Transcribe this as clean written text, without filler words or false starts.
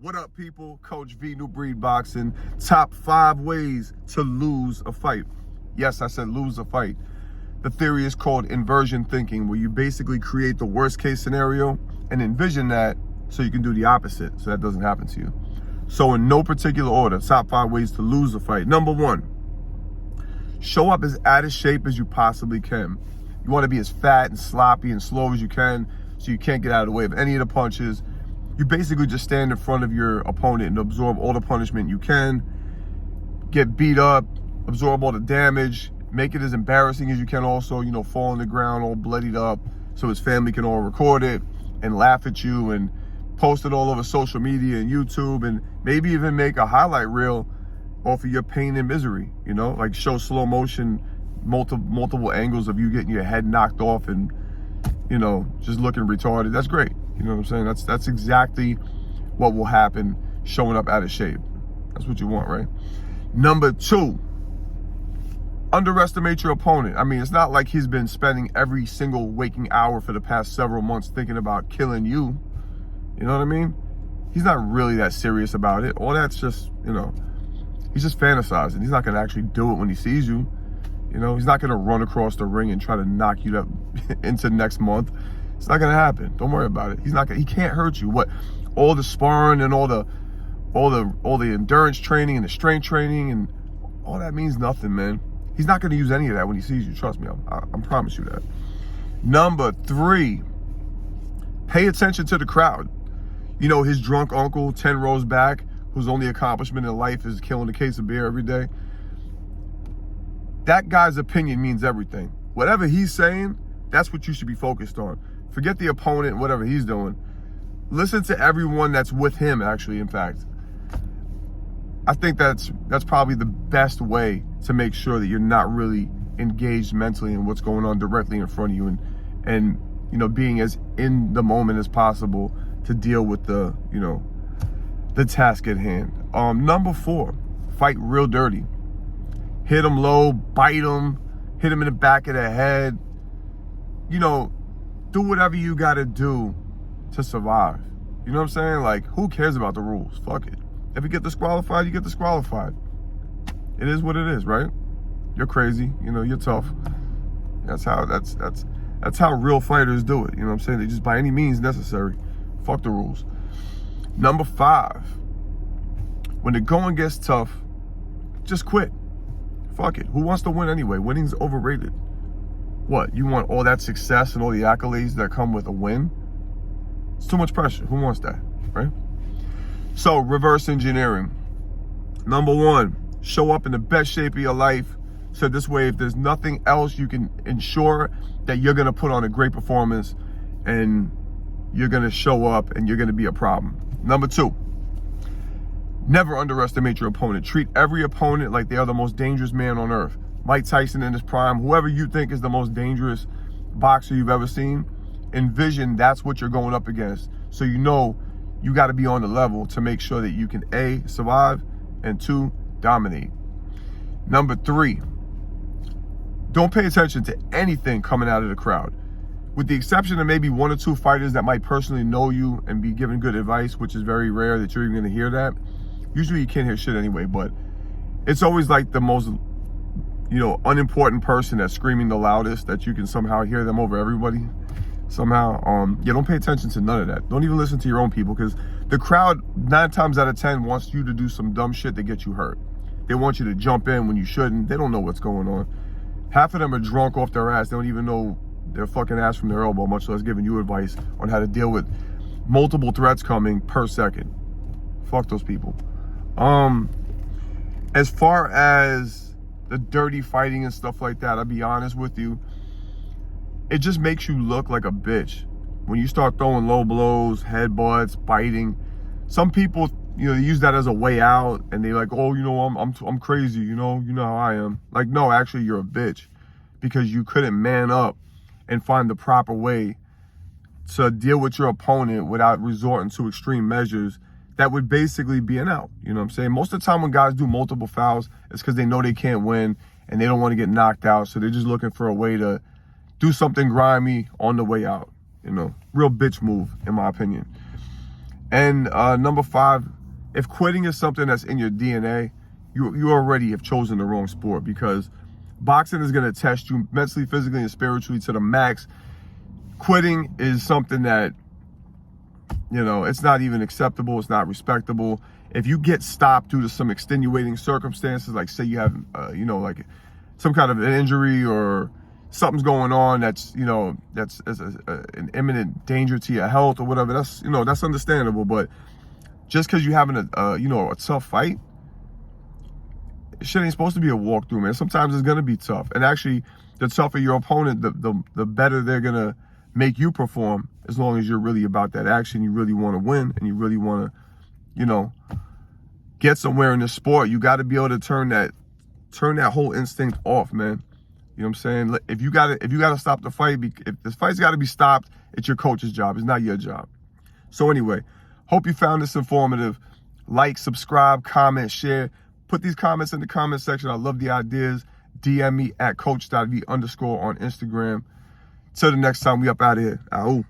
What up, people? Coach V, New Breed Boxing. Top 5 ways to lose a fight. Yes, I said lose a fight. The theory is called inversion thinking, where you basically create the worst case scenario and envision that so you can do the opposite, so that doesn't happen to you. So in no particular order, top 5 ways to lose a fight. Number 1, show up as out of shape as you possibly can. You want to be as fat and sloppy and slow as you can so you can't get out of the way of any of the punches. You basically just stand in front of your opponent and absorb all the punishment you can, get beat up, absorb all the damage, make it as embarrassing as you can also, fall on the ground all bloodied up so his family can all record it and laugh at you and post it all over social media and YouTube, and maybe even make a highlight reel off of your pain and misery, like show slow motion, multiple angles of you getting your head knocked off and, just looking retarded. That's great. You know what I'm saying? That's exactly what will happen showing up out of shape. That's what you want, right? Number 2, underestimate your opponent. I mean, it's not like he's been spending every single waking hour for the past several months thinking about killing you. You know what I mean? He's not really that serious about it. All that's just, he's just fantasizing. He's not going to actually do it when he sees you. He's not going to run across the ring and try to knock you into next month. It's not going to happen. Don't worry about it. He can't hurt you. What? All the sparring and all the endurance training and the strength training and all that means nothing, man. He's not going to use any of that when he sees you. Trust me. I promise you that. Number 3, pay attention to the crowd. His drunk uncle 10 rows back, whose only accomplishment in life is killing a case of beer every day. That guy's opinion means everything. Whatever he's saying, that's what you should be focused on. Forget the opponent, whatever he's doing. Listen to everyone that's with him, actually, in fact. I think that's probably the best way to make sure that you're not really engaged mentally in what's going on directly in front of you and being as in the moment as possible to deal with the task at hand. Number 4, fight real dirty. Hit him low, bite him, hit him in the back of the head. Do whatever you got to do to survive. You know what I'm saying? Like, who cares about the rules? Fuck it. If you get disqualified, you get disqualified. It is what it is, right? You're crazy. You're tough. That's how real fighters do it. You know what I'm saying? They just by any means necessary. Fuck the rules. Number 5, when the going gets tough, just quit. Fuck it. Who wants to win anyway? Winning's overrated. What? You want all that success and all the accolades that come with a win? It's too much pressure. Who wants that, right? So, reverse engineering. Number 1, show up in the best shape of your life. So this way, if there's nothing else, you can ensure that you're going to put on a great performance and you're going to show up and you're going to be a problem. Number 2, never underestimate your opponent. Treat every opponent like they are the most dangerous man on earth. Mike Tyson in his prime, whoever you think is the most dangerous boxer you've ever seen, envision that's what you're going up against. So you got to be on the level to make sure that you can A, survive, and 2, dominate. Number 3, don't pay attention to anything coming out of the crowd. With the exception of maybe 1 or 2 fighters that might personally know you and be giving good advice, which is very rare that you're even going to hear that. Usually you can't hear shit anyway, but it's always like the most unimportant person that's screaming the loudest that you can somehow hear them over everybody somehow. Don't pay attention to none of that. Don't even listen to your own people, because the crowd 9 times out of 10 wants you to do some dumb shit that gets you hurt. They want you to jump in when you shouldn't. They don't know what's going on. Half of them are drunk off their ass. They don't even know their fucking ass from their elbow, much less giving you advice on how to deal with multiple threats coming per second. Fuck those people. As far as the dirty fighting and stuff like that, I'll be honest with you, it just makes you look like a bitch. When you start throwing low blows, headbutts, biting, some people, they use that as a way out, and they like, oh, I'm crazy, you know how I am. Like, no, actually, you're a bitch, because you couldn't man up and find the proper way to deal with your opponent without resorting to extreme measures that would basically be an out. You know what I'm saying? Most of the time when guys do multiple fouls, it's because they know they can't win and they don't want to get knocked out, so they're just looking for a way to do something grimy on the way out. Real bitch move, in my opinion. And number 5, if quitting is something that's in your DNA, you already have chosen the wrong sport, because boxing is going to test you mentally, physically, and spiritually to the max. Quitting is something that, you know, it's not even acceptable. It's not respectable. If you get stopped due to some extenuating circumstances, like say you have, you know, like some kind of an injury or something's going on that's, you know, that's an imminent danger to your health or whatever, that's, you know, that's understandable. But just because you're having you know, a tough fight, shit ain't supposed to be a walkthrough, man. Sometimes it's gonna be tough, and actually, the tougher your opponent, the better they're gonna make you perform. As long as you're really about that action, you really want to win, and you really want to, you know, get somewhere in the sport. You got to be able to turn that whole instinct off, man. You know what I'm saying? If you gotta stop the fight, if this fight's got to be stopped, it's your coach's job. It's not your job. So anyway, hope you found this informative. Like, subscribe, comment, share. Put these comments in the comment section. I love the ideas. DM me at coach.v_ on Instagram. Till the next time, we up out of here. Ahoo.